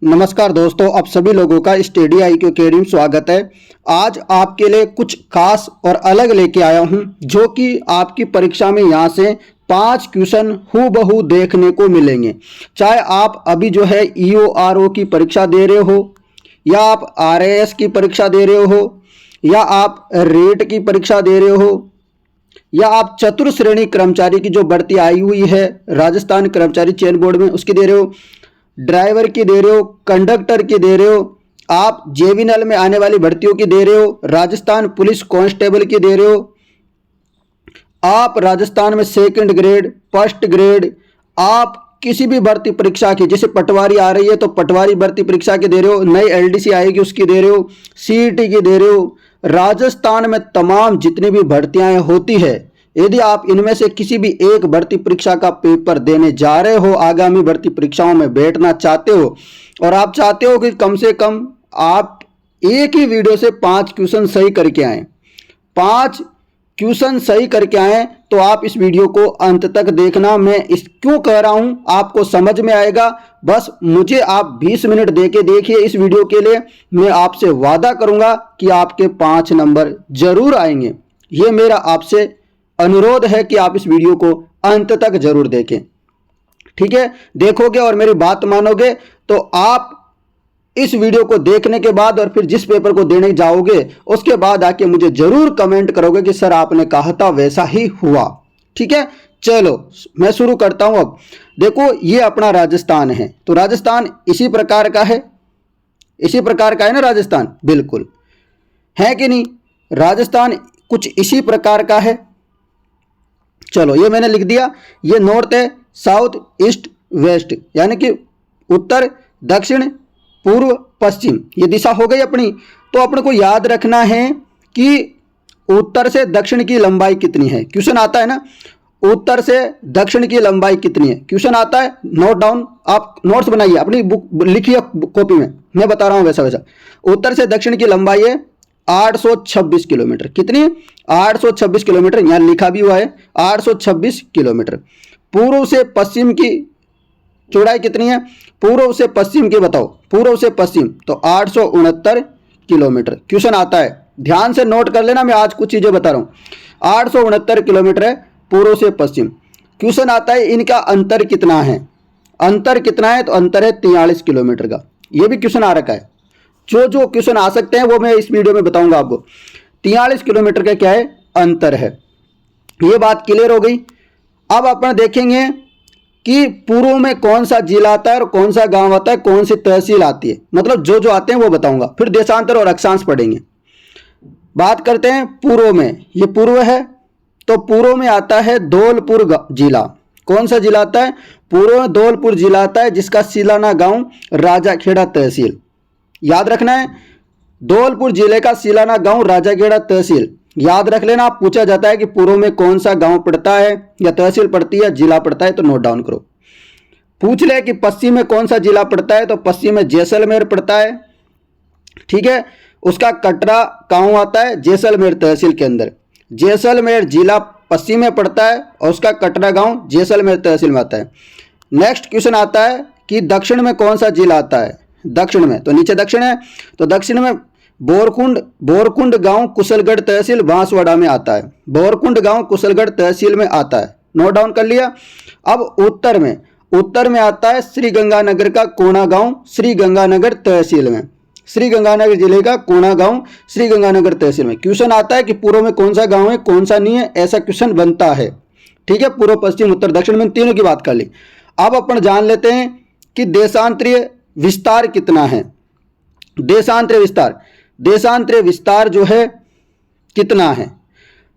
नमस्कार दोस्तों, आप सभी लोगों का स्टडी IQ अकेडमी में स्वागत है। आज आपके लिए कुछ खास और अलग लेके आया हूं जो कि आपकी परीक्षा में यहां से 5 क्वेश्चन हूबहू देखने को मिलेंगे। चाहे आप अभी जो है EO RO की परीक्षा दे रहे हो, या आप RAS की परीक्षा दे रहे हो, या आप रेट की परीक्षा दे रहे हो, या आप चतुर्थ श्रेणी कर्मचारी की जो भर्ती आई हुई है राजस्थान कर्मचारी चयन बोर्ड में उसकी दे रहे हो, ड्राइवर की दे रहे हो, कंडक्टर की दे रहे हो, आप जेवीनल में आने वाली भर्तियों की दे रहे हो, राजस्थान पुलिस कांस्टेबल की दे रहे हो, आप राजस्थान में सेकंड ग्रेड, फर्स्ट ग्रेड, आप किसी भी भर्ती परीक्षा की, जैसे पटवारी आ रही है तो पटवारी भर्ती परीक्षा की दे रहे हो, नई LDC आएगी उसकी दे रहे हो, CET की दे रहे हो। राजस्थान में तमाम जितनी भी भर्तियां होती है, यदि आप इनमें से किसी भी एक भर्ती परीक्षा का पेपर देने जा रहे हो, आगामी भर्ती परीक्षाओं में बैठना चाहते हो, और आप चाहते हो कि कम से कम आप एक ही वीडियो से 5 क्वेश्चन सही करके आए, 5 क्वेश्चन सही करके आए, तो आप इस वीडियो को अंत तक देखना। मैं इस क्यों कह रहा हूं आपको समझ में आएगा। बस मुझे आप 20 मिनट देके देखिए इस वीडियो के लिए, मैं आपसे वादा करूंगा कि आपके 5 नंबर जरूर आएंगे। ये मेरा आपसे अनुरोध है कि आप इस वीडियो को अंत तक जरूर देखें, ठीक है। देखोगे और मेरी बात मानोगे तो आप इस वीडियो को देखने के बाद और फिर जिस पेपर को देने जाओगे उसके बाद आके मुझे जरूर कमेंट करोगे कि सर आपने कहा था वैसा ही हुआ, ठीक है। चलो मैं शुरू करता हूं। अब देखो ये अपना राजस्थान है, तो राजस्थान इसी प्रकार का है, इसी प्रकार का है ना राजस्थान, बिल्कुल है कि नहीं। राजस्थान कुछ इसी प्रकार का है। चलो ये मैंने लिख दिया, ये नॉर्थ है, साउथ, ईस्ट, वेस्ट, यानी कि उत्तर, दक्षिण, पूर्व, पश्चिम, ये दिशा हो गई अपनी। तो अपने को याद रखना है कि उत्तर से दक्षिण की लंबाई कितनी है। क्वेश्चन आता है ना, उत्तर से दक्षिण की लंबाई कितनी है, क्वेश्चन आता है। नोट डाउन, आप नोट्स बनाइए, अपनी बुक लिखिए कॉपी में, मैं बता रहा हूं वैसा वैसा। उत्तर से दक्षिण की लंबाई है 826 किलोमीटर। कितनी? 826 किलोमीटर, यहां लिखा भी हुआ है 826 किलोमीटर। पूर्व से पश्चिम की चौड़ाई कितनी है? पूर्व से पश्चिम की बताओ, पूर्व से पश्चिम, तो 869 किलोमीटर। क्वेश्चन आता है, ध्यान से नोट कर लेना, मैं आज कुछ चीजें बता रहा हूं। 869 किलोमीटर है पूर्व से पश्चिम। क्वेश्चन आता है इनका अंतर कितना है, अंतर कितना है, तो अंतर है 43 किलोमीटर का। यह भी क्वेश्चन आ रखा है, जो जो क्वेश्चन आ सकते हैं वो मैं इस वीडियो में बताऊंगा आपको। 43 किलोमीटर का क्या है, अंतर है। ये बात क्लियर हो गई। अब अपन देखेंगे कि पूर्व में कौन सा जिला आता है और कौन सा गांव आता है, कौन सी तहसील आती है, मतलब जो जो आते हैं वो बताऊंगा। फिर देशांतर और अक्षांश पढ़ेंगे। बात करते हैं पूर्व में, ये पूर्व है, तो पूर्व में आता है धौलपुर जिला। कौन सा जिला आता है? पूर्व में धौलपुर जिला आता है, जिसका सिलाना गांव राजाखेड़ा तहसील। याद रखना है, धौलपुर जिले का सिलाना गांव राजाखेड़ा तहसील याद रख लेना। आप पूछा जाता है कि पूर्व में कौन सा गांव पड़ता है, या तहसील पड़ती है, जिला पड़ता है, तो नोट डाउन करो। पूछ ले कि पश्चिम में कौन सा जिला पड़ता है, तो पश्चिम में जैसलमेर पड़ता है, ठीक है। उसका कटरा गांव आता है जैसलमेर तहसील के अंदर। जैसलमेर जिला पश्चिम में पड़ता है और उसका कटरा गांव जैसलमेर तहसील में आता है। नेक्स्ट क्वेश्चन आता है कि दक्षिण में कौन सा जिला आता है, दक्षिण में, तो नीचे दक्षिण है, तो दक्षिण में बोरकुंड गांव कुशलगढ़ तहसील बांसवाड़ा में आता है। बोरकुंड गांव कुशलगढ़ तहसील में आता है, नोट डाउन कर लिया। अब उत्तर में आता है श्री गंगानगर का कोणा गांव श्री गंगानगर तहसील में। श्री गंगानगर जिले का कोणा गांव श्री गंगानगर तहसील में। क्वेश्चन आता है कि पूर्व में कौन सा गांव है, कौन सा नहीं है, ऐसा क्वेश्चन बनता है, ठीक है। पूर्व, पश्चिम, उत्तर, दक्षिण में तीनों की बात कर ली। अब अपन जान लेते हैं कि देशांतरीय विस्तार कितना है। देशांतरीय विस्तार जो है कितना है,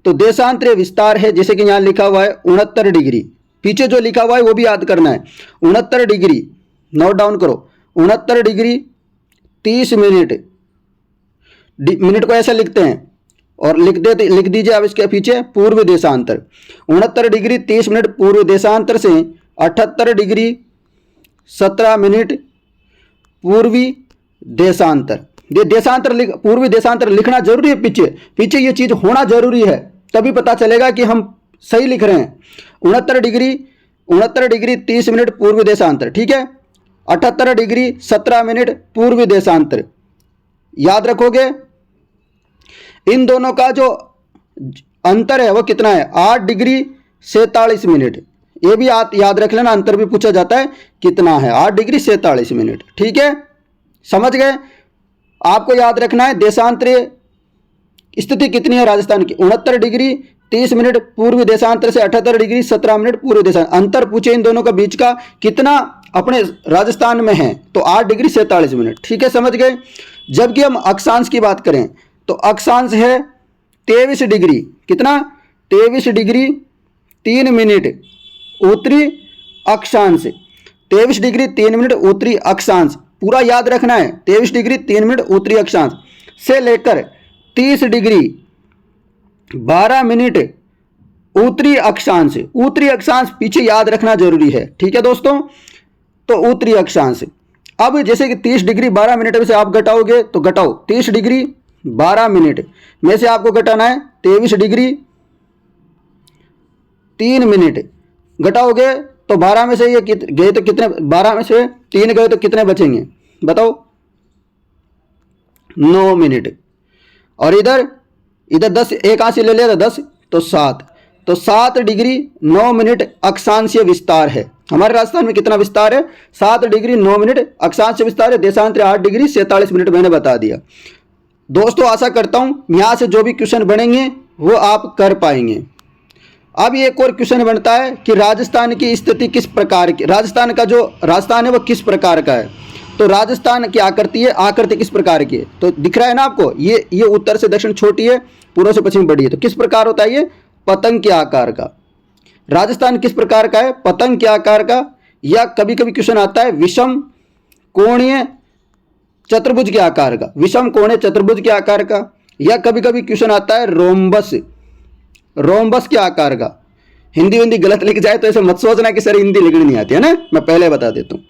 तो देशांतरीय विस्तार है, जैसे कि यहां लिखा हुआ है 69 डिग्री। पीछे जो लिखा हुआ है वो भी याद करना है, 69 डिग्री, नोट डाउन करो। 69 डिग्री 30 मिनट, मिनट को ऐसा लिखते हैं और लिख दीजिए आप इसके पीछे पूर्व देशांतर। 69 डिग्री 30 मिनट पूर्व देशांतर से 78 डिग्री 17 मिनट पूर्वी देशांतर। ये देशांतर पूर्वी देशांतर लिखना जरूरी है, पीछे ये चीज होना जरूरी है, तभी पता चलेगा कि हम सही लिख रहे हैं। 69 डिग्री 30 मिनट पूर्वी देशांतर, ठीक है। 78 डिग्री 17 मिनट पूर्वी देशांतर। याद रखोगे इन दोनों का जो अंतर है वो कितना है, 8 डिग्री 47 मिनट। ये भी याद रख लेना, अंतर भी पूछा जाता है कितना है, 8 डिग्री 47 मिनट। ठीक है, समझ गए। आपको याद रखना है देशांतरीय स्थिति कितनी है राजस्थान की, 69 डिग्री 30 मिनट पूर्वी देशांतर से 78 डिग्री 17 मिनट पूर्वी देशांतर। अंतर पूछे इन दोनों का बीच का कितना अपने राजस्थान में है, तो 8 डिग्री 47 मिनट। ठीक है, समझ गए। जबकि हम अक्षांश की बात करें तो अक्षांश है 23 डिग्री कितना, 23 डिग्री 3 मिनट उत्तरी अक्षांश, 23 डिग्री 3 मिनट उत्तरी अक्षांश। पूरा याद रखना है, 23 डिग्री 3 मिनट उत्तरी अक्षांश से लेकर 30 डिग्री 12 मिनट उत्तरी अक्षांश। उत्तरी अक्षांश पीछे याद रखना जरूरी है। ठीक है दोस्तों, तो उत्तरी अक्षांश। अब जैसे कि 30 डिग्री 12 मिनट में से आप घटाओगे तो घटाओ, 30 डिग्री 12 मिनट में से आपको घटाना है 23 डिग्री 3 मिनट। घटाओगे तो 12 में से ये गए तो कितने, 12 में से 3 गए तो कितने बचेंगे बताओ, 9 मिनट। और इधर 10, एक हाथ से ले लिया था 10 तो 7, तो 7 डिग्री 9 मिनट अक्षांशीय विस्तार है। हमारे राजस्थान में कितना विस्तार है, 7 डिग्री 9 मिनट अक्षांशीय विस्तार है। देशांतर 8 डिग्री 47 मिनट मैंने बता दिया। दोस्तों आशा करता हूं यहां से जो भी क्वेश्चन बनेंगे वो आप कर पाएंगे। अब एक और क्वेश्चन बनता है कि राजस्थान की स्थिति किस प्रकार की, राजस्थान का जो राजस्थान है वो किस प्रकार का है। तो राजस्थान की आकृति है, आकृति किस प्रकार की है, तो दिख रहा है ना आपको, ये उत्तर से दक्षिण छोटी है, पूर्व से पश्चिम बड़ी है। तो किस प्रकार होता है ये, पतंग के आकार का। राजस्थान किस प्रकार का है, पतंग के आकार का। या कभी कभी क्वेश्चन आता है विषम कोणीय चतुर्भुज के आकार का, विषम कोणीय चतुर्भुज के आकार का। या कभी कभी क्वेश्चन आता है रोम्बस के आकार का। हिंदी गलत लिख जाए तो ऐसे मत सोचना कि सर हिंदी लिखनी नहीं आती है ना, मैं पहले बता देता हूं।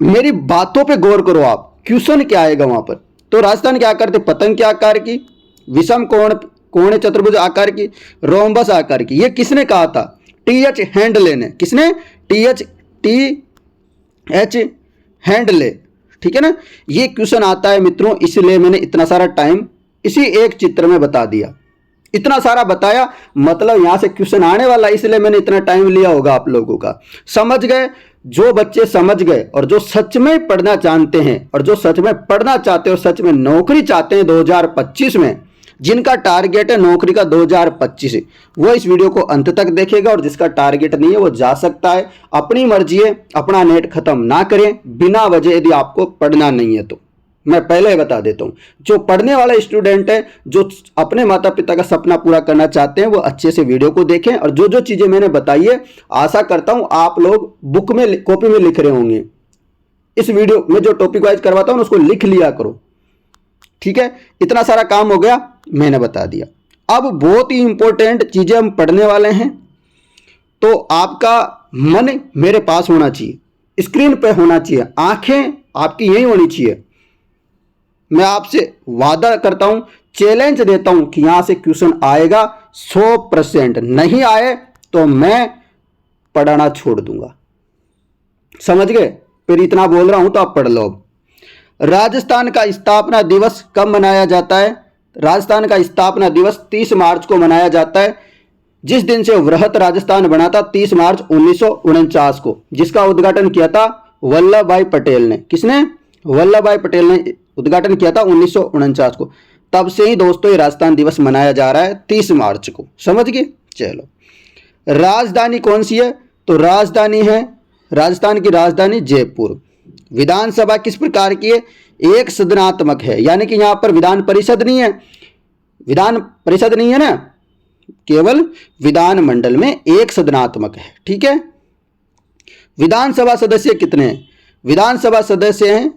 मेरी बातों पे गौर करो आप, क्वेश्चन क्या आएगा वहां पर। तो राजस्थान क्या आकार थे, पतंग के आकार की, विषम कोण चतुर्भुज आकार की, रोम्बस आकार की। ये किसने कहा था, TH हैंडले ने। किसने, TH हैंडले। ठीक है ना, ये क्वेश्चन आता है मित्रों, इसलिए मैंने इतना सारा टाइम इसी एक चित्र में बता दिया। इतना सारा बताया मतलब यहां से क्वेश्चन आने वाला, इसलिए मैंने इतना टाइम लिया होगा आप लोगों का। समझ गए, जो बच्चे समझ गए और जो सच में पढ़ना जानते हैं और जो सच में पढ़ना चाहते हैं और सच में नौकरी चाहते हैं 2025 में, जिनका टारगेट है नौकरी का 2025, वो इस वीडियो को अंत तक देखेगा। और जिसका टारगेट नहीं है वो जा सकता है, अपनी मर्जी है, अपना नेट खत्म ना करें बिना वजह, यदि आपको पढ़ना नहीं है तो। मैं पहले ही बता देता हूं, जो पढ़ने वाले स्टूडेंट है, जो अपने माता पिता का सपना पूरा करना चाहते हैं, वो अच्छे से वीडियो को देखें। और जो जो चीजें मैंने बताई है, आशा करता हूं आप लोग बुक में, कॉपी में लिख रहे होंगे। इस वीडियो में जो टॉपिक वाइज करवाता हूं उसको लिख लिया करो। ठीक है, इतना सारा काम हो गया, मैंने बता दिया। अब बहुत ही इंपॉर्टेंट चीजें हम पढ़ने वाले हैं, तो आपका मन मेरे पास होना चाहिए, स्क्रीन पे होना चाहिए, आंखें आपकी यही होनी चाहिए। मैं आपसे वादा करता हूं, चैलेंज देता हूं कि यहां से क्वेश्चन आएगा 100%। नहीं आए तो मैं पढ़ाना छोड़ दूंगा। समझ गए, फिर इतना बोल रहा हूं तो आप पढ़ लो। राजस्थान का स्थापना दिवस कब मनाया जाता है, राजस्थान का स्थापना दिवस 30 मार्च को मनाया जाता है, जिस दिन से वृहत राजस्थान बना था 30 मार्च 1949 को, जिसका उद्घाटन किया था वल्लभ भाई पटेल ने। किसने, वल्लभ भाई पटेल ने उद्घाटन किया था 1949 को। तब से ही दोस्तों ये राजस्थान दिवस मनाया जा रहा है 30 मार्च को। समझ गए, चलो। राजधानी कौन सी है, तो राजधानी है, राजस्थान की राजधानी जयपुर। विधानसभा किस प्रकार की है, एक सदनात्मक है, यानी कि यहां पर विधान परिषद नहीं है, विधान परिषद नहीं है ना, केवल विधान मंडल में एक सदनात्मक है। ठीक है। विधानसभा सदस्य कितने हैं, विधानसभा सदस्य हैं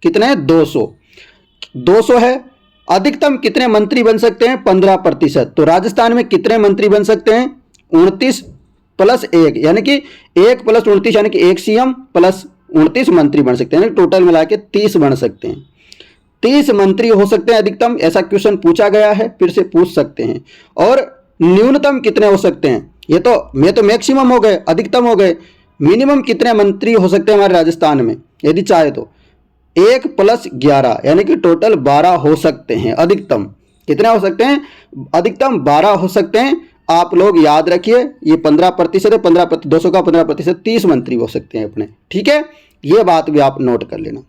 कितने हैं, 200 है। अधिकतम कितने मंत्री बन सकते हैं, 15%। तो राजस्थान में कितने मंत्री बन सकते हैं, 29 + 1, यानी कि 1 + 29 यानी कि 1 CM + 29 मंत्री बन सकते हैं। टोटल मिला के 30 बन सकते हैं, 30 मंत्री हो सकते हैं अधिकतम। ऐसा क्वेश्चन पूछा गया है, फिर से पूछ सकते हैं। और न्यूनतम कितने हो सकते हैं, ये तो मैक्सिमम हो गए, अधिकतम हो गए। मिनिमम कितने मंत्री हो सकते हैं हमारे राजस्थान में यदि चाहे तो? 1 + 11 यानी कि टोटल 12 हो सकते हैं। अधिकतम कितने हो सकते हैं? अधिकतम 12 हो सकते हैं। आप लोग याद रखिए, ये 15% है, 15% 200 का 15% 30 मंत्री हो सकते हैं अपने। ठीक है, ये बात भी आप नोट कर लेना।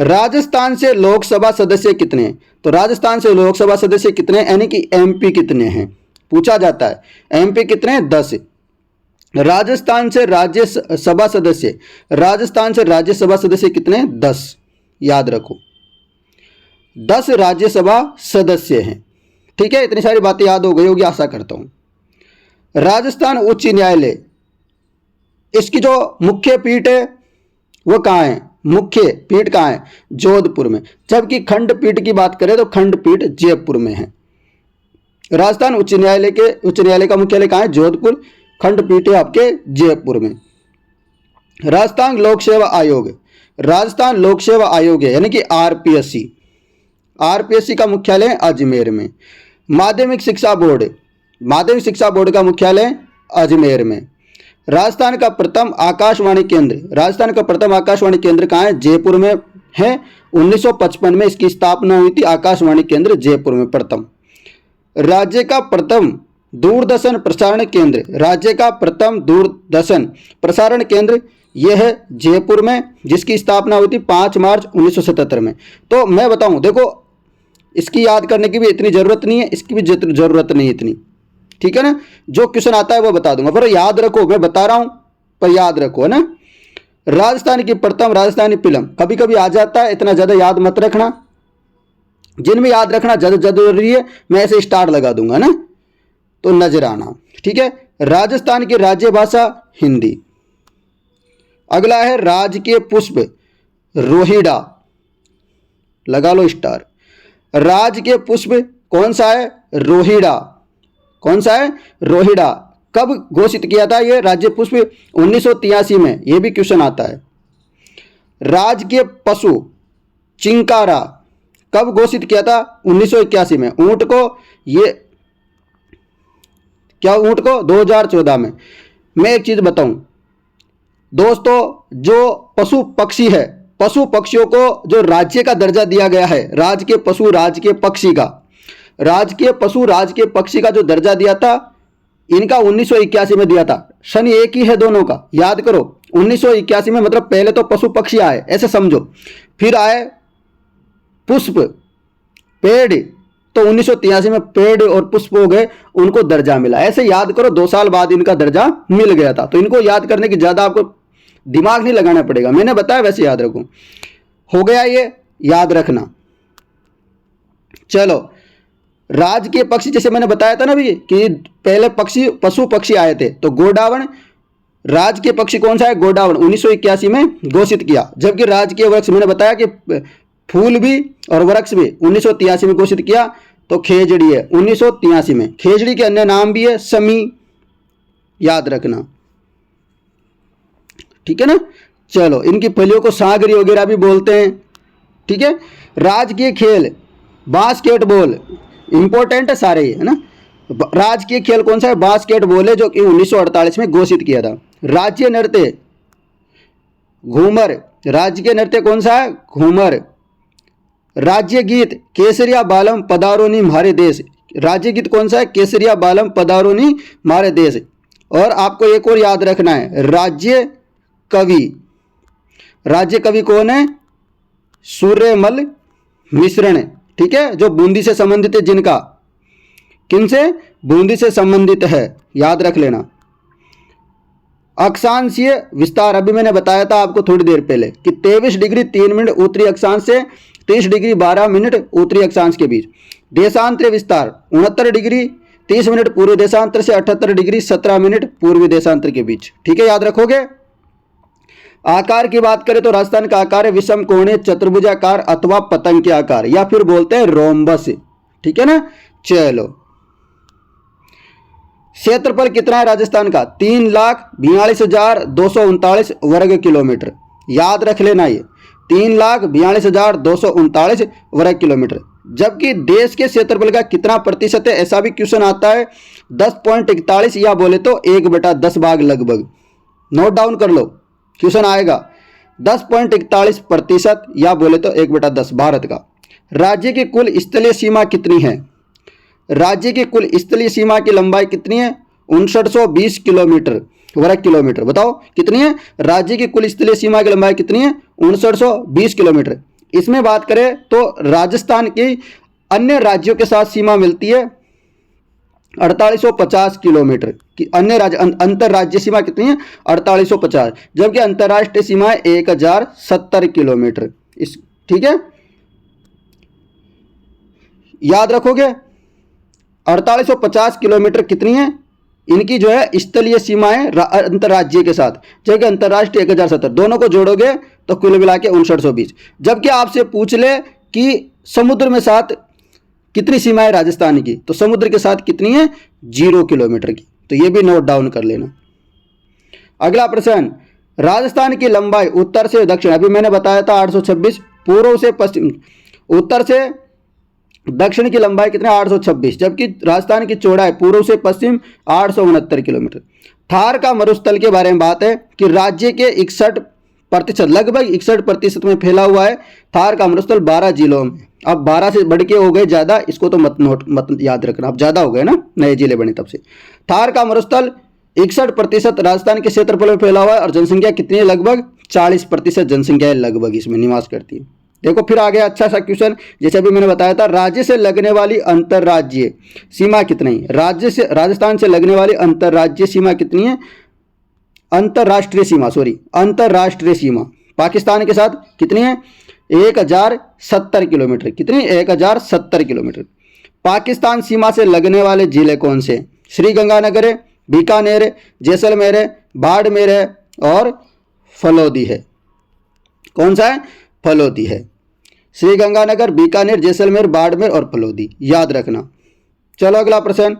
राजस्थान से लोकसभा सदस्य कितने हैं? तो राजस्थान से लोकसभा सदस्य कितने हैं यानी कि एमपी कितने हैं पूछा जाता है। एमपी कितने हैं? 10। राजस्थान से राज्यसभा सदस्य, राजस्थान से राज्यसभा सदस्य कितने हैं? 10। याद रखो 10 राज्यसभा सदस्य हैं। ठीक है, इतनी सारी बातें याद हो गई होगी आशा करता हूं। राजस्थान उच्च न्यायालय, इसकी जो मुख्य पीठ है वो कहाँ है? मुख्य पीठ कहाँ है? जोधपुर में। जबकि खंडपीठ की बात करें तो खंडपीठ जयपुर में है। राजस्थान उच्च न्यायालय का मुख्यालय कहाँ है? जोधपुर। खंडपीठ है आपके जयपुर में। राजस्थान लोक सेवा आयोग, राजस्थान लोक सेवा आयोग है यानी कि आरपीएससी, आरपीएससी का मुख्यालय है अजमेर में। माध्यमिक शिक्षा बोर्ड, माध्यमिक शिक्षा बोर्ड का मुख्यालय अजमेर में। राजस्थान का प्रथम आकाशवाणी केंद्र, राजस्थान का प्रथम आकाशवाणी केंद्र कहाँ है? जयपुर में है। 1955 में इसकी स्थापना हुई थी, आकाशवाणी केंद्र जयपुर में प्रथम। राज्य का प्रथम दूरदर्शन प्रसारण केंद्र, राज्य का प्रथम दूरदर्शन प्रसारण केंद्र यह है जयपुर में, जिसकी स्थापना हुई थी 5 मार्च 1977 में। तो मैं बताऊं, देखो इसकी याद करने की भी इतनी ज़रूरत नहीं है, इसकी भी ज़रूरत नहीं है इतनी। ठीक है ना, जो क्वेश्चन आता है वो बता दूंगा, पर याद रखो, मैं बता रहा हूं पर याद रखो, है ना। राजस्थान की प्रथम राजस्थानी फिल्म, कभी कभी आ जाता है, इतना ज़्यादा याद मत रखना। जिनमें याद रखना ज़्यादा जरूरी है मैं ऐसे स्टार लगा दूंगा ना, तो नजर आना। ठीक है, राजस्थान की राज्य भाषा हिंदी। अगला है राजकीय पुष्प रोहिड़ा, लगा लो स्टार। राजकीय पुष्प कौन सा है? रोहिड़ा। कौन सा है? रोहिड़ा। कब घोषित किया था ये राज्य पुष्प? 1983 में, ये भी क्वेश्चन आता है। राजकीय पशु चिंकारा कब घोषित किया था? 1981 में। ऊंट को, ये क्या ऊंट को? 2014 में। मैं एक चीज बताऊं दोस्तों, जो पशु पक्षी है, पशु पक्षियों को जो राज्य का दर्जा दिया गया है, राजकीय पशु राजकीय पक्षी का, राजकीय पशु राजकीय पक्षी का जो दर्जा दिया था, इनका 1981 में दिया था। सन एक ही है दोनों का, याद करो। 1981 में, मतलब पहले तो पशु पक्षी आए ऐसे समझो, फिर आए पुष्प पेड़, तो 1983 में पेड़ और पुष्प हो गए, उनको दर्जा मिला। ऐसे याद करो, 2 साल बाद इनका दर्जा मिल गया था। तो इनको याद करने की ज़्यादा आपको दिमाग नहीं लगाना पड़ेगा, मैंने बताया वैसे याद रखो। हो गया ये, याद रखना। चलो, राजकीय पक्षी जैसे मैंने बताया था ना भी कि पहले पक्षी पशु पक्षी आए थे, तो गोडावण राजकीय पक्षी कौन सा है? गोडावण 1981 में घोषित किया। जबकि राजकीय वृक्ष मैंने बताया कि फूल भी और वृक्ष भी 1983 में घोषित किया, तो खेजड़ी है 1983 में। खेजड़ी के अन्य नाम भी है समी, याद रखना। ठीक है ना। चलो, इनकी फलियों को सागरी वगैरह भी बोलते हैं। ठीक है। राजकीय खेल बास्केटबॉल, इंपॉर्टेंट है सारे, है ना। राजकीय खेल कौन सा है? बास्केटबॉल है, जो कि 1948 में घोषित किया था। राज्य नृत्य घूमर, राजकीय नृत्य कौन सा है? घूमर। राज्य गीत केसरिया बालम पधारोनी म्हारे देश, राज्य गीत कौन सा है? केसरिया बालम पधारोनी म्हारे देश। और आपको एक और याद रखना है, राज्य कवि, राज्य कवि कौन है? सूर्यमल मिश्रण। ठीक है, जो बूंदी से संबंधित है, जिनका, किनसे? बूंदी से संबंधित है, याद रख लेना। अक्षांशीय विस्तार, अभी मैंने बताया था आपको थोड़ी देर पहले कि 23 डिग्री 3 मिनट उत्तरी अक्षांश से 30 डिग्री 12 मिनट उत्तरी अक्षांश के बीच। देशांतरीय विस्तार 69 डिग्री 30 मिनट पूर्व देशांतर से 78 डिग्री 17 मिनट पूर्वी देशांतर के बीच। ठीक है, याद रखोगे। आकार की बात करें तो राजस्थान का आकार है विषम कोणीय चतुर्भुजाकार अथवा पतंग के आकार, या फिर बोलते हैं रोम्बस। ठीक है ना। चलो, क्षेत्रफल कितना है राजस्थान का? 3,42,239 वर्ग किलोमीटर, याद रख लेना ये 3,42,239 वर्ग किलोमीटर। जबकि देश के क्षेत्रफल का कितना प्रतिशत है, ऐसा भी क्वेश्चन आता है। 10.41 या बोले तो 1/10 भाग लगभग, नोट डाउन कर लो, क्वेश्चन आएगा 10.41% या बोले तो 1/10 भारत का। राज्य की कुल स्थलीय सीमा कितनी है? राज्य की कुल स्थलीय सीमा की लंबाई कितनी है? 5920 किलोमीटर वर्ग किलोमीटर। बताओ कितनी है? राज्य की कुल स्थलीय सीमा की लंबाई कितनी है? 5920 किलोमीटर। इसमें बात करें तो राजस्थान की अन्य राज्यों के साथ सीमा मिलती है 4850 किलोमीटर की। अन्य राज्य अंतर राज्य सीमा कितनी है? 4850, जबकि अंतर्राष्ट्रीय सीमा है 1070 किलोमीटर। इस ठीक है, याद रखोगे। 4850 किलोमीटर कितनी है इनकी जो है स्थलीय सीमाएं अंतर्राज्यीय के साथ, जबकि अंतर्राष्ट्रीय 1070, दोनों को जोड़ोगे तो कुल मिला के 5920। जबकि आपसे पूछ ले कि समुद्र में साथ कितनी सीमाएं राजस्थान की, तो समुद्र के साथ कितनी है? 0 किलोमीटर की। तो ये भी नोट डाउन कर लेना। अगला प्रश्न, राजस्थान की लंबाई उत्तर से दक्षिण, अभी मैंने बताया था 826, पूर्व से पश्चिम, उत्तर से दक्षिण की लंबाई कितने? 826, जबकि राजस्थान की चौड़ाई पूर्व से पश्चिम 869 किलोमीटर। थार का मरुस्थल के बारे में बात है कि राज्य के 61%, लगभग 61% में फैला हुआ है थार का मरुस्थल 12 जिलों में। अब 12 से बढ़ के हो गए ज़्यादा, इसको तो मत याद रखना, अब ज़्यादा हो गए ना, नए जिले बने तब से। थार का मरुस्थल 61% राजस्थान के क्षेत्रफल में फैला हुआ है और जनसंख्या कितनी है? लगभग 40% जनसंख्या लगभग इसमें निवास करती है। देखो फिर आ गया अच्छा सा क्वेश्चन, जैसे अभी मैंने बताया था, राज्य से लगने वाली अंतर्राज्यीय सीमा कितनी है? राज्य से, राजस्थान से लगने वाली अंतर्राज्यीय सीमा कितनी है? अंतर्राष्ट्रीय सीमा पाकिस्तान के साथ कितनी है? 1070 किलोमीटर। कितनी? 1070 किलोमीटर। पाकिस्तान सीमा से लगने वाले जिले कौन से? श्रीगंगानगर है, बीकानेर है, जैसलमेर है, बाड़मेर है और फलोदी है। कौन सा है? फलोदी है। श्रीगंगानगर, बीकानेर, जैसलमेर, बाड़मेर और फलोदी, याद रखना। चलो अगला प्रश्न,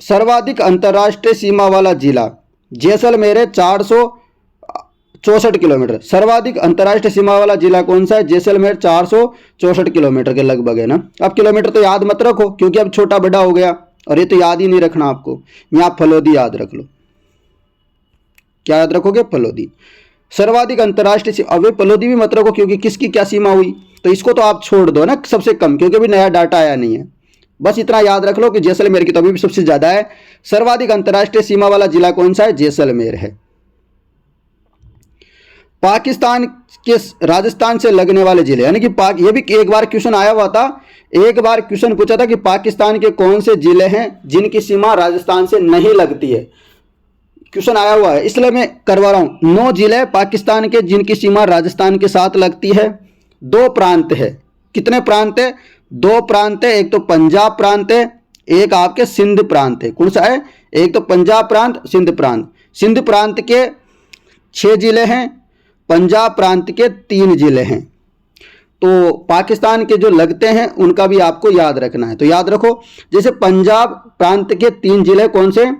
सर्वाधिक अंतर्राष्ट्रीय सीमा वाला जिला जैसलमेर है, 464 किलोमीटर। सर्वाधिक अंतर्राष्ट्रीय सीमा वाला जिला कौन सा है? जैसलमेर, 464 किलोमीटर के लगभग है ना। अब किलोमीटर तो याद मत रखो क्योंकि अब छोटा बड़ा हो गया और ये तो याद ही नहीं रखना आपको, यहाँ फलोदी याद रख लो। क्या याद रखोगे? फलोदी। सर्वाधिक अंतर्राष्ट्रीय, अब फलोदी भी मत रखो क्योंकि किसकी क्या सीमा हुई, तो इसको तो आप छोड़ दो ना सबसे कम, क्योंकि अभी नया डाटा आया नहीं है। बस इतना याद रख लो कि जैसलमेर की तो अभी भी सबसे ज्यादा है। सर्वाधिक अंतर्राष्ट्रीय सीमा वाला जिला कौन सा है? जैसलमेर है। पाकिस्तान के राजस्थान से लगने वाले जिले, यानी कि ये भी एक बार क्वेश्चन आया हुआ था, एक बार क्वेश्चन पूछा था कि पाकिस्तान के कौन से जिले हैं जिनकी सीमा राजस्थान से नहीं लगती है। क्वेश्चन आया हुआ है इसलिए मैं करवा रहा हूं। 9 जिले पाकिस्तान के जिनकी सीमा राजस्थान के साथ लगती है। 2 प्रांत है। कितने प्रांत है? 2 प्रांत है। एक तो पंजाब प्रांत है, एक आपके सिंध प्रांत है। कौन सा है? एक तो पंजाब प्रांत, सिंध प्रांत। सिंध प्रांत के 6 जिले हैं, पंजाब प्रांत के 3 जिले हैं। तो पाकिस्तान के जो लगते हैं उनका भी आपको याद रखना है। तो याद रखो, जैसे पंजाब प्रांत के 3 जिले कौन से?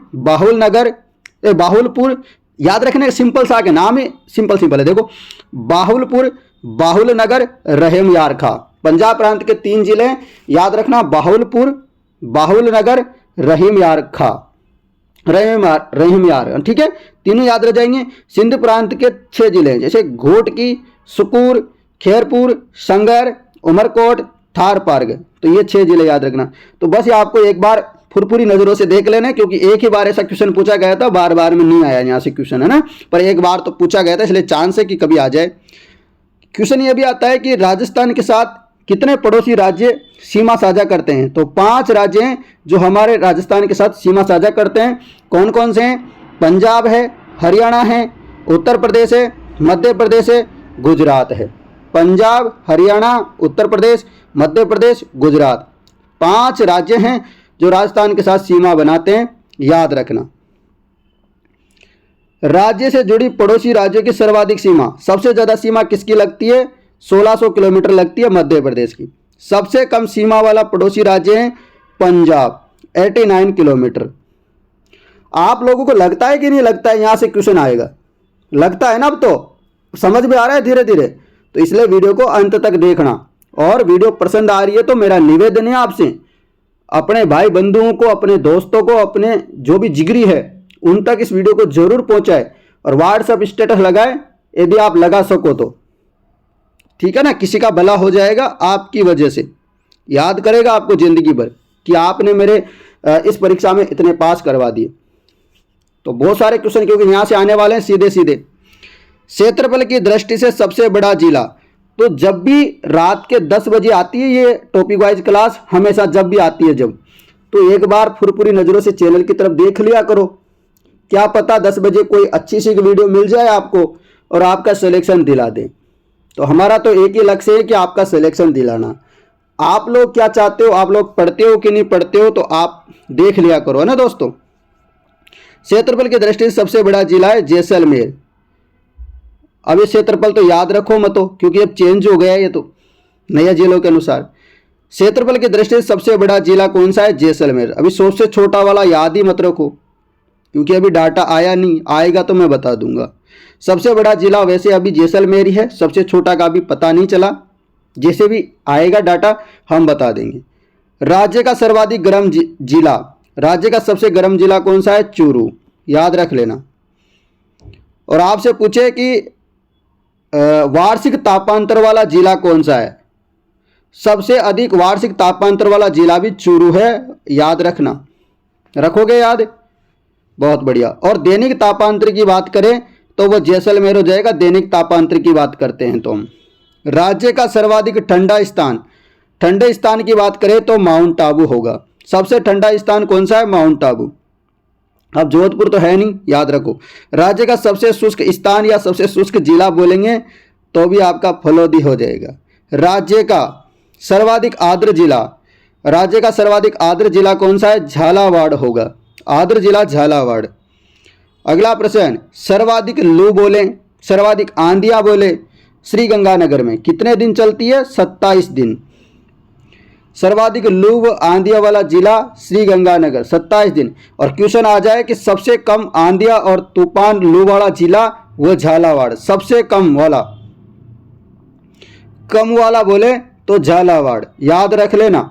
बाहुलपुर, याद रखने, सिंपल सा के नाम ही सिंपल है। देखो, बाहुलपुर, बाहुलनगर, रहम-यार खा। पंजाब प्रांत के 3 जिले याद रखना, बाहुलपुर, बाहुलनगर, रहम-यार खा, रहम-यार, ठीक है, तीनों याद रह जाएंगे। सिंध प्रांत के 6 जिले हैं, जैसे घोटकी, सुकूर, खैरपुर, संगर, उमरकोट, थार पार्ग। तो ये 6 जिले याद रखना। तो बस ये आपको एक बार फुरफुरी नजरों से देख लेना, क्योंकि एक ही बार ऐसा क्वेश्चन पूछा गया था, बार बार में नहीं आया यहाँ से क्वेश्चन, है ना, पर एक बार तो पूछा गया था, इसलिए चांस है कि कभी आ जाए। क्वेश्चन ये भी आता है कि राजस्थान के साथ कितने पड़ोसी राज्य सीमा साझा करते हैं? तो 5 राज्य हैं जो हमारे राजस्थान के साथ सीमा साझा करते हैं। कौन कौन से हैं? पंजाब है, हरियाणा है, उत्तर प्रदेश है, मध्य प्रदेश है, गुजरात है। पंजाब, हरियाणा, उत्तर प्रदेश, मध्य प्रदेश, गुजरात, 5 राज्य हैं जो राजस्थान के साथ सीमा बनाते हैं, याद रखना। राज्य से जुड़ी पड़ोसी राज्यों की सर्वाधिक सीमा, सबसे ज्यादा सीमा किसकी लगती है? 1600 किलोमीटर लगती है मध्य प्रदेश की। सबसे कम सीमा वाला पड़ोसी राज्य है पंजाब, 89 किलोमीटर। आप लोगों को लगता है कि नहीं लगता है यहां से क्वेश्चन आएगा? लगता है ना? अब तो समझ में आ रहा है धीरे धीरे। तो इसलिए वीडियो को अंत तक देखना, और वीडियो पसंद आ रही है तो मेरा निवेदन है आपसे, अपने भाई बंधुओं को, अपने दोस्तों को, अपने जो भी जिगरी है उन तक इस वीडियो को जरूर पहुंचाए, और व्हाट्सएप स्टेटस लगाए यदि आप लगा सको तो, ठीक है ना। किसी का भला हो जाएगा आपकी वजह से, याद करेगा आपको जिंदगी भर कि आपने मेरे इस परीक्षा में इतने पास करवा दिए। तो बहुत सारे क्वेश्चन क्योंकि यहाँ से आने वाले हैं सीधे सीधे। क्षेत्रफल की दृष्टि से सबसे बड़ा जिला, तो जब भी रात के 10 बजे आती है ये टॉपिक वाइज क्लास, हमेशा जब भी आती है जब, तो एक बार फुरफुरी नज़रों से चैनल की तरफ देख लिया करो, क्या पता 10 बजे कोई अच्छी सी वीडियो मिल जाए आपको और आपका सिलेक्शन दिला दें। तो हमारा तो एक ही लक्ष्य है कि आपका सिलेक्शन दिलाना। आप लोग क्या चाहते हो, आप लोग पढ़ते हो कि नहीं पढ़ते हो, तो आप देख लिया करो, है ना दोस्तों। क्षेत्रफल की दृष्टि से सबसे बड़ा जिला है जैसलमेर। अब ये क्षेत्रफल तो याद रखो मत हो, क्योंकि अब चेंज हो गया है ये तो नया जिलों के अनुसार। क्षेत्रफल की दृष्टि से सबसे बड़ा जिला कौन सा है, जैसलमेर। अभी सबसे छोटा वाला याद ही मत रखो, क्योंकि अभी डाटा आया नहीं, आएगा तो मैं बता दूंगा। सबसे बड़ा जिला वैसे अभी जैसलमेर ही है, सबसे छोटा का अभी पता नहीं चला, जैसे भी आएगा डाटा हम बता देंगे। राज्य का सर्वाधिक गर्म जिला, राज्य का सबसे गर्म जिला कौन सा है, चूरू, याद रख लेना। और आपसे पूछे कि वार्षिक तापांतर वाला जिला कौन सा है, सबसे अधिक वार्षिक तापांतर वाला जिला भी चूरू है, याद रखना। रखोगे याद, बहुत बढ़िया। और दैनिक तापांतर की बात करें तो वह जैसलमेर हो जाएगा, दैनिक तापांतर की बात करते हैं तो हम। राज्य का सर्वाधिक ठंडा स्थान, ठंडे स्थान की बात करें तो माउंट आबू होगा। सबसे ठंडा स्थान कौन सा है, माउंट आबू। अब जोधपुर तो है नहीं, याद रखो। राज्य का सबसे शुष्क स्थान या सबसे शुष्क जिला बोलेंगे तो भी आपका फलोदी हो जाएगा। राज्य का सर्वाधिक आर्द्र जिला, राज्य का सर्वाधिक आर्द्र जिला कौन सा है, झालावाड़ होगा, आर्द्र जिला झालावाड़। अगला प्रश्न, सर्वाधिक लू बोले, सर्वाधिक आंधियां बोले श्रीगंगानगर में कितने दिन चलती है, 27 दिन। सर्वाधिक लू व आंधिया वाला जिला श्रीगंगानगर, 27 दिन। और क्वेश्चन आ जाए कि सबसे कम आंधिया और तूफान लू वाला जिला वो झालावाड़, सबसे कम वाला, कम वाला बोले तो झालावाड़, याद रख लेना।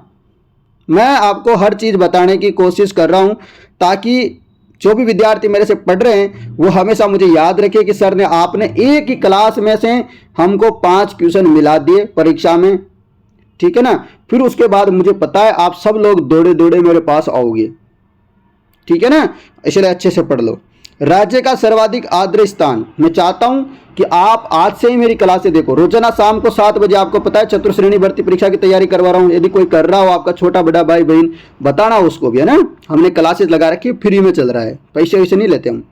मैं आपको हर चीज़ बताने की कोशिश कर रहा हूं ताकि जो भी विद्यार्थी मेरे से पढ़ रहे हैं वो हमेशा मुझे याद रखे कि सर ने आपने एक ही क्लास में से हमको 5 क्वेश्चन मिला दिए परीक्षा में, ठीक है ना। फिर उसके बाद मुझे पता है आप सब लोग दौड़े दौड़े मेरे पास आओगे, ठीक है ना, इसलिए अच्छे से पढ़ लो। राज्य का सर्वाधिक आर्द्र स्थान, मैं चाहता हूं कि आप आज से ही मेरी क्लासें देखो। रोजाना शाम को 7 बजे, आपको पता है चतुर्श्रेणी भर्ती परीक्षा की तैयारी करवा रहा हूं। यदि कोई कर रहा हो आपका छोटा बड़ा भाई बहन, बताना उसको भी, है ना। हमने क्लासेस लगा रखी है, फ्री में चल रहा है, पैसे वैसे नहीं लेते हम।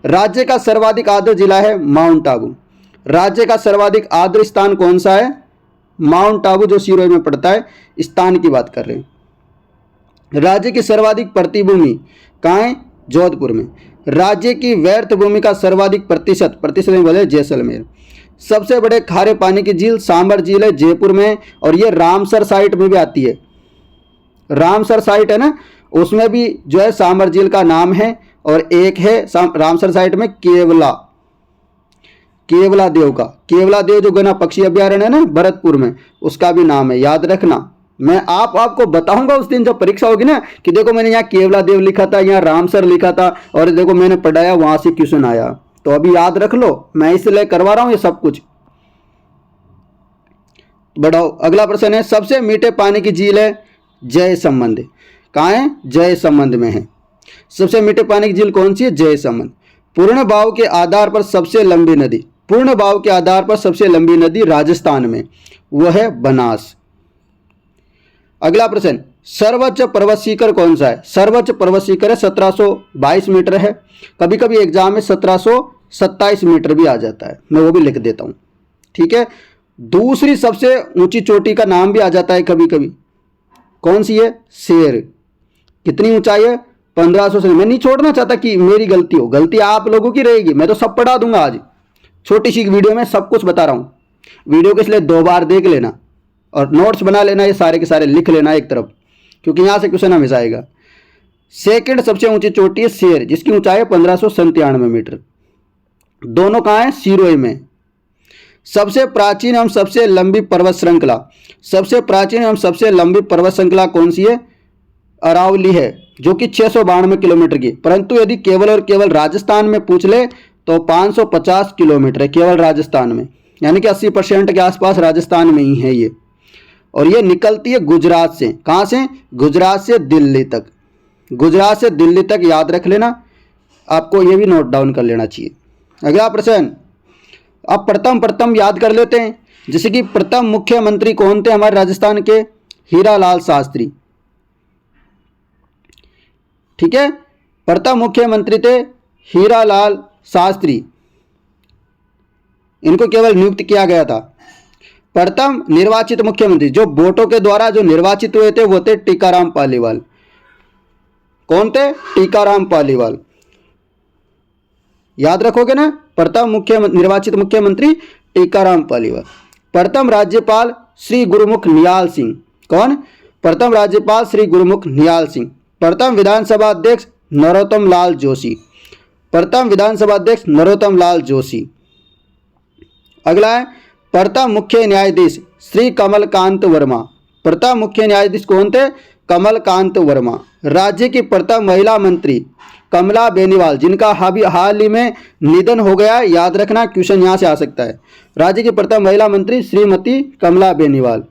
राज्य का सर्वाधिक आर्द्र जिला है माउंट आबू। राज्य का सर्वाधिक आर्द्र स्थान कौन सा है, माउंट आबू, जो सिरोही में पड़ता है, स्थान की बात कर रहे हैं। राज्य की सर्वाधिक प्रतिभूमि कहाँ है, जोधपुर में। राज्य की व्यर्थ भूमि का सर्वाधिक प्रतिशत में बोले जैसलमेर। सबसे बड़े खारे पानी की झील सांबर झील है, जयपुर में, और ये रामसर साइट में भी आती है। रामसर साइट है ना, उसमें भी जो है सांबर झील का नाम है। और एक है रामसर साइट में केवला देव का, केवला देव जो गना पक्षी अभ्यारण्य है ना भरतपुर में, उसका भी नाम है, याद रखना। मैं आपको बताऊंगा उस दिन जब परीक्षा होगी ना कि देखो मैंने यहाँ केवला देव लिखा था, यहाँ रामसर लिखा था, और देखो मैंने पढ़ाया, वहां से क्वेश्चन आया। तो अभी याद रख लो, मैं इसलिए करवा रहा हूं ये सब कुछ। बढ़ाओ, अगला प्रश्न है, सबसे मीठे पानी की झील है जयसंबंध। कहाँ है, जयसंबंध में है। सबसे मीठे पानी की झील कौन सी है, जयसंबंध। पूर्ण भाव के आधार पर सबसे लंबी नदी, पूर्ण भाव के आधार पर सबसे लंबी नदी राजस्थान में, वह है बनास। अगला प्रश्न, सर्वोच्च पर्वत शिखर कौन सा है। सर्वोच्च पर्वत शिखर है 1722 मीटर है। कभी कभी एग्जाम में 1727 मीटर भी आ जाता है, मैं वो भी लिख देता हूँ, ठीक है। दूसरी सबसे ऊंची चोटी का नाम भी आ जाता है कभी कभी, कौन सी है, शेर। कितनी ऊंचाई है, 1500 से। मैं नहीं छोड़ना चाहता कि मेरी गलती हो, गलती आप लोगों की रहेगी, मैं तो सब पढ़ा दूंगा आज। छोटी सी वीडियो में सब कुछ बता रहा हूँ, वीडियो को इसलिए 2 बार देख लेना और नोट्स बना लेना, ये सारे के सारे लिख लेना एक तरफ, क्योंकि यहाँ से क्वेश्चन हमेशा आएगा। सेकंड सबसे ऊंची चोटी है शेर, जिसकी ऊंचाई है 1597 मीटर। दोनों कहाँ है, सिरोही में। सबसे प्राचीन एवं सबसे लंबी पर्वत श्रृंखला, सबसे प्राचीन एवं सबसे लंबी पर्वत श्रृंखला कौन सी है, अरावली है, जो कि 692 किलोमीटर की। परंतु यदि केवल और केवल राजस्थान में पूछ ले तो 550 किलोमीटर है केवल राजस्थान में, यानी कि 80% के आसपास राजस्थान में ही है ये। और ये निकलती है गुजरात से। कहाँ से? गुजरात से दिल्ली तक। गुजरात से दिल्ली तक याद रख लेना, आपको ये भी नोट डाउन कर लेना चाहिए। अगला प्रश्न, अब प्रथम याद कर लेते हैं। जैसे कि प्रथम मुख्यमंत्री कौन थे हमारे राजस्थान के? हीरालाल शास्त्री। ठीक है, प्रथम मुख्यमंत्री थे हीरालाल शास्त्री, इनको केवल नियुक्त किया गया था। प्रथम निर्वाचित मुख्यमंत्री जो वोटों के द्वारा जो निर्वाचित हुए थे वो थे टीकाराम पालीवाल। कौन थे? टीकाराम पालीवाल। याद रखोगे ना, प्रथम निर्वाचित मुख्यमंत्री टीकाराम पालीवाल। प्रथम राज्यपाल श्री गुरुमुख निहाल सिंह। कौन? प्रथम राज्यपाल श्री गुरुमुख निहाल सिंह। प्रथम विधानसभा अध्यक्ष नरोत्तम लाल जोशी। प्रथम विधानसभा अध्यक्ष नरोत्तम लाल जोशी। अगला है प्रथम मुख्य न्यायाधीश श्री कमलकांत वर्मा। प्रथम मुख्य न्यायाधीश कौन थे? कमलकांत वर्मा। राज्य की प्रथम महिला मंत्री कमला बेनीवाल, जिनका हाल ही में निधन हो गया, याद रखना, क्वेश्चन यहां से आ सकता है। राज्य की प्रथम महिला मंत्री श्रीमती कमला बेनीवाल।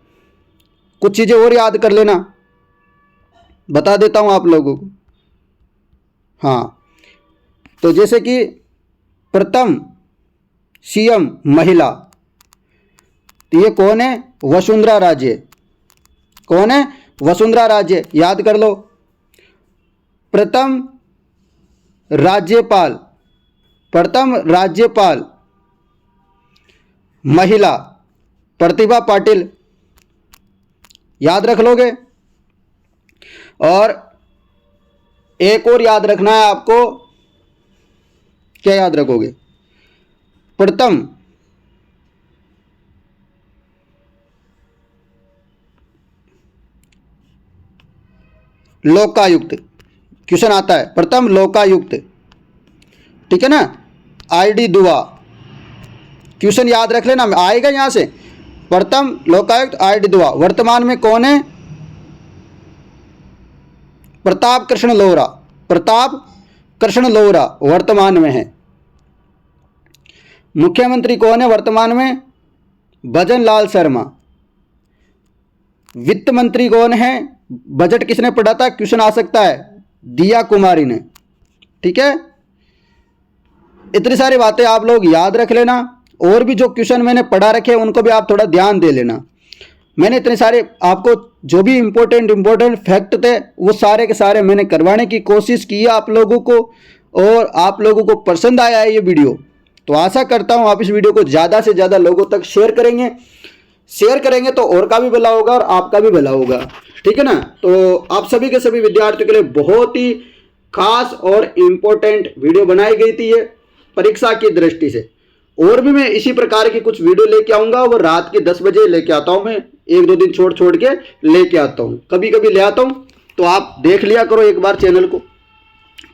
कुछ चीजें और याद कर लेना, बता देता हूं आप लोगों को। हाँ, तो जैसे कि प्रथम सीएम महिला, तो ये कौन है? वसुंधरा राजे। कौन है? वसुंधरा राजे, याद कर लो। प्रथम राज्यपाल महिला प्रतिभा पाटिल, याद रख लोगे। और एक और याद रखना है आपको, क्या याद रखोगे? प्रथम लोकायुक्त, क्वेश्चन आता है, प्रथम लोकायुक्त, ठीक है ना, आईडी दुआ, क्वेश्चन याद रख लेना, आएगा यहां से। प्रथम लोकायुक्त आईडी दुआ वर्तमान में कौन है? प्रताप कृष्ण लोहरा। प्रताप कृष्ण लोहरा वर्तमान में है। मुख्यमंत्री कौन है वर्तमान में? भजन लाल शर्मा। वित्त मंत्री कौन है? बजट किसने पढ़ा था? क्वेश्चन आ सकता है, दिया कुमारी ने। ठीक है, इतनी सारी बातें आप लोग याद रख लेना। और भी जो क्वेश्चन मैंने पढ़ा रखे हैं उनको भी आप थोड़ा ध्यान दे लेना। मैंने इतने सारे आपको जो भी इंपॉर्टेंट फैक्ट थे वो सारे के सारे मैंने करवाने की कोशिश की है आप लोगों को, और आप लोगों को पसंद आया है ये वीडियो। तो आशा करता हूँ आप इस वीडियो को ज़्यादा से ज़्यादा लोगों तक शेयर करेंगे तो और का भी भला होगा और आपका भी भला होगा। ठीक है ना। तो आप सभी के सभी विद्यार्थियों के लिए बहुत ही खास और इम्पोर्टेंट वीडियो बनाई गई थी ये परीक्षा की दृष्टि से। और भी मैं इसी प्रकार की कुछ वीडियो लेके आऊंगा, वो रात के 10 बजे लेके आता हूं। मैं 1-2 दिन छोड़ के लेके आता हूं, कभी कभी ले आता हूं, तो आप देख लिया करो एक बार चैनल को।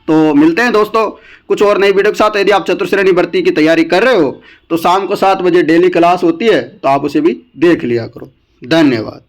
तो मिलते हैं दोस्तों कुछ और नई वीडियो के साथ। यदि आप चतुर्श्रेणी भर्ती की तैयारी कर रहे हो तो शाम को 7 बजे डेली क्लास होती है, तो आप उसे भी देख लिया करो। धन्यवाद।